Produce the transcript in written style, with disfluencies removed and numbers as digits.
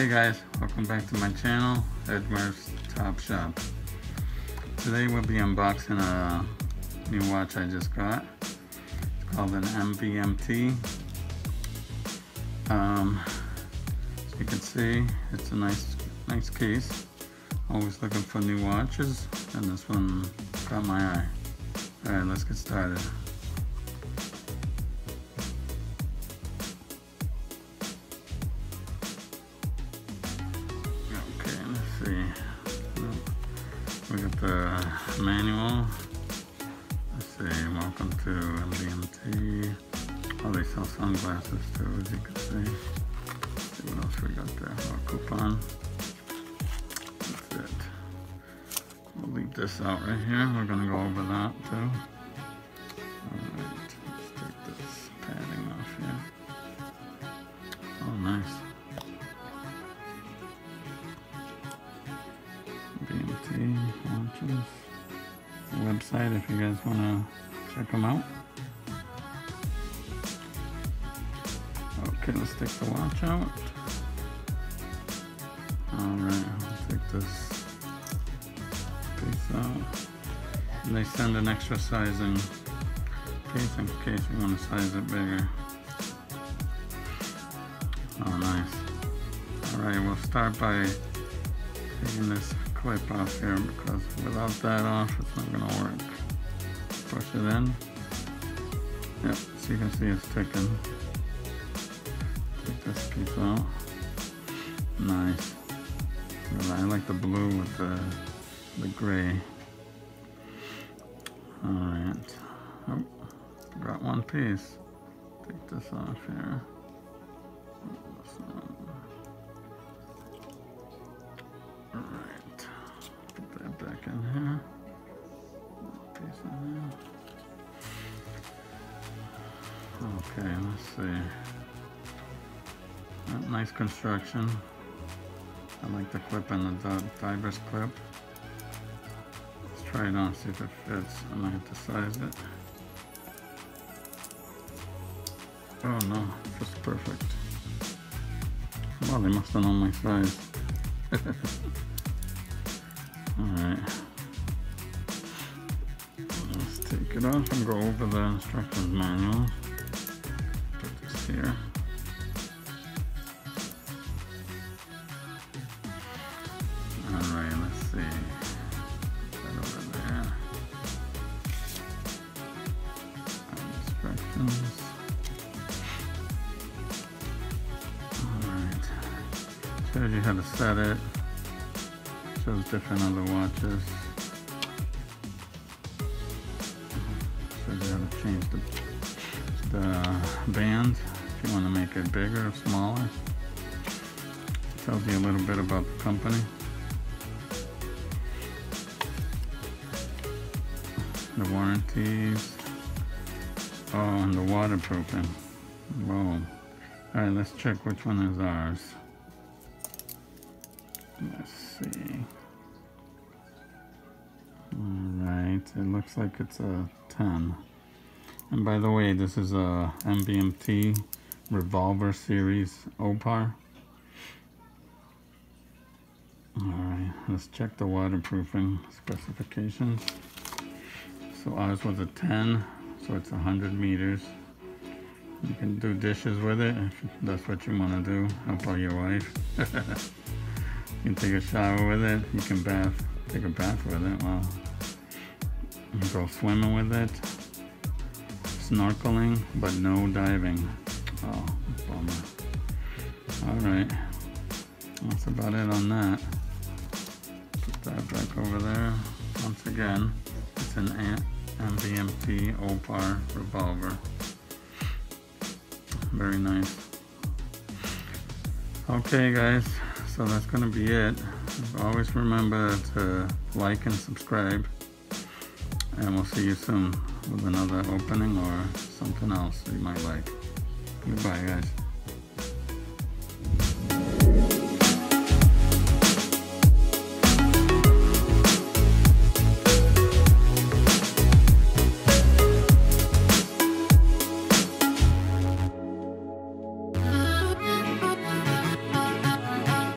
Hey guys, welcome back to my channel, Edmar's Top Shop. Today we'll be unboxing a new watch I just got. It's called an MVMT. As you can see, it's a nice case. Always looking for new watches, and this one caught my eye. Alright, let's get started. We got the manual. Let's see, welcome to MVMT. Oh, they sell sunglasses too, as you can see. Let's see what else we got there. Oh, coupon. That's it. We'll leave this out right here. We're gonna go over that too. Alright, let's take this padding off here. Oh, nice. MVMT watches. Website if you guys want to check them out. Okay, let's take the watch out. Alright, I'll take this piece out. And they send an extra sizing case in case you want to size it bigger. Oh, nice. Alright, we'll start by taking this clip off here, because without that off it's not going to work. Push it in. Yep, so you can see it's ticking. Take this piece out. Nice. I like the blue with the gray. Alright. Oh, got one piece. Take this off here. Alright, put that back in here. Piece in there. Okay, let's see. Nice construction. I like the clip and the diver's clip. Let's try it on, see if it fits. I might have to size it. Oh no, it fits perfect. Well, they must have known my size. Alright, let's take it off and go over the instructions manual. Put this here. Alright, let's see. Put that over there. Instructions. Alright. Shows you how to set it. Shows different other watches. Shows you how to change the band if you want to make it bigger or smaller. It tells you a little bit about the company. The warranties. Oh, and the waterproofing. Whoa. Alright, let's check which one is ours. Let's see. Alright, it looks like it's a 10. And by the way, this is a MVMT Revolver Series Opar. Alright, let's check the waterproofing specifications. So ours was a 10, so it's 100 meters. You can do dishes with it if that's what you want to do. Help out your wife. You can take a shower with it. You can take a bath with it. Well, you can go swimming with it. Snorkeling, but no diving. Oh, bummer. Alright. That's about it on that. Put that back over there. Once again, it's an MVMT Opar Revolver. Very nice. Okay guys, so that's going to be it. Always remember to like and subscribe, and we'll see you soon with another opening or something else you might like. Goodbye guys.